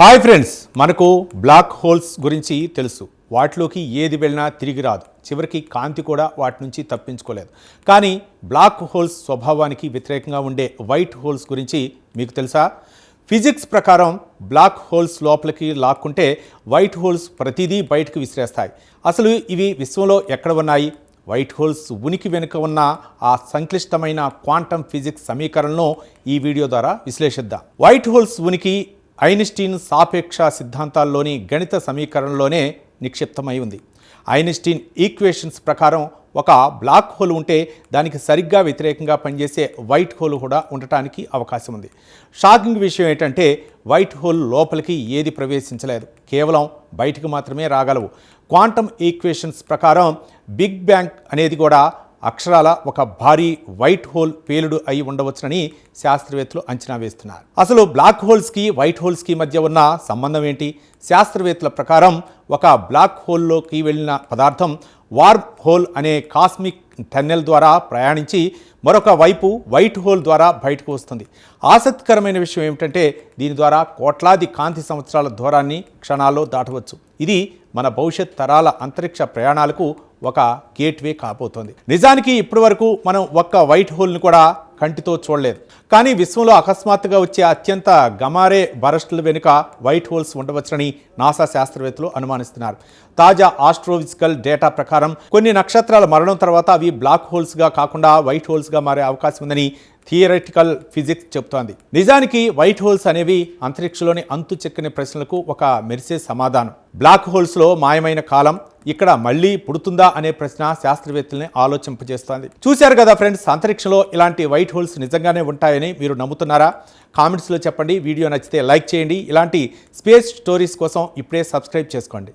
Hi friends, మనకు black holes గురించి తెలుసు. వాటిలోకి ఏది వెళ్ళినా తిరిగి రాదు. చివరికి కాంతి కూడా వాటి నుంచి తప్పించుకోలేదు. కానీ బ్లాక్ హోల్స్ స్వభావానికి వ్యతిరేకంగా ఉండే వైట్ హోల్స్ గురించి మీకు తెలుసా? ఫిజిక్స్ ప్రకారం బ్లాక్ హోల్స్ లోపలికి లాక్కుంటే వైట్ హోల్స్ ప్రతిదీ బయటకు విసిరేస్తాయి. అసలు ఇవి విశ్వంలో ఎక్కడ ఉన్నాయి? వైట్ హోల్స్ ఉనికి వెనుక ఉన్న ఆ సంక్లిష్టమైన క్వాంటం ఫిజిక్స్ సమీకరణను ఈ వీడియో ద్వారా విశ్లేషిద్దాం. వైట్ హోల్స్ ఉనికి ఐన్స్టీన్ సాపేక్ష సిద్ధాంతాల్లోని గణిత సమీకరణలోనే నిక్షిప్తమై ఉంది. ఐన్స్టీన్ ఈక్వేషన్స్ ప్రకారం ఒక బ్లాక్ హోల్ ఉంటే దానికి సరిగ్గా వ్యతిరేకంగా పనిచేసే వైట్ హోల్ కూడా ఉండటానికి అవకాశం ఉంది. షాకింగ్ విషయం ఏంటంటే వైట్ హోల్ లోపలికి ఏది ప్రవేశించలేదు, కేవలం బయటకు మాత్రమే రాగలవు. క్వాంటం ఈక్వేషన్స్ ప్రకారం బిగ్ బ్యాంగ్ అనేది కూడా అక్షరాల ఒక భారీ వైట్ హోల్ పేలుడు అయి ఉండవచ్చునని శాస్త్రవేత్తలు అంచనా వేస్తున్నారు. అసలు బ్లాక్ హోల్స్కి వైట్ హోల్స్కి మధ్య ఉన్న సంబంధం ఏంటి? శాస్త్రవేత్తల ప్రకారం ఒక బ్లాక్ హోల్లోకి వెళ్ళిన పదార్థం వార్మ్ హోల్ అనే కాస్మిక్ టన్నెల్ ద్వారా ప్రయాణించి మరొక వైపు వైట్ హోల్ ద్వారా బయటకు వస్తుంది. ఆసక్తికరమైన విషయం ఏమిటంటే దీని ద్వారా కోట్లాది కాంతి సంవత్సరాల దూరాన్ని క్షణాల్లో దాటవచ్చు. ఇది మన భవిష్యత్ తరాల అంతరిక్ష ప్రయాణాలకు ఒక గేట్వే కాబోతోంది. నిజానికి ఇప్పటి వరకు మనం ఒక్క వైట్ హోల్ని కూడా కంటితో చూడలేదు. కానీ విశ్వంలో అకస్మాత్తుగా వచ్చే అత్యంత గమారే బరస్టుల వెనుక వైట్ హోల్స్ ఉండవచ్చునని నాసా శాస్త్రవేత్తలు అనుమానిస్తున్నారు. తాజా ఆస్ట్రోఫిజికల్ డేటా ప్రకారం కొన్ని నక్షత్రాల మరణం తర్వాత అవి బ్లాక్ హోల్స్గా కాకుండా వైట్ హోల్స్గా మారే అవకాశం ఉందని థియరిటికల్ ఫిజిక్స్ చెబుతోంది. నిజానికి వైట్ హోల్స్ అనేవి అంతరిక్షంలోని అంతు చెక్కని ప్రశ్నలకు ఒక మెరిసే సమాధానం. బ్లాక్ హోల్స్లో మాయమైన కాలం ఇక్కడ మళ్ళీ పుడుతుందా అనే ప్రశ్న శాస్త్రవేత్తల్ని ఆలోచింపజేస్తోంది. చూశారు కదా ఫ్రెండ్స్, అంతరిక్షంలో ఇలాంటి వైట్ హోల్స్ నిజంగానే ఉంటాయని మీరు నమ్ముతున్నారా? కామెంట్స్లో చెప్పండి. వీడియో నచ్చితే లైక్ చేయండి. ఇలాంటి స్పేస్ స్టోరీస్ కోసం ఇప్పుడే సబ్స్క్రైబ్ చేసుకోండి.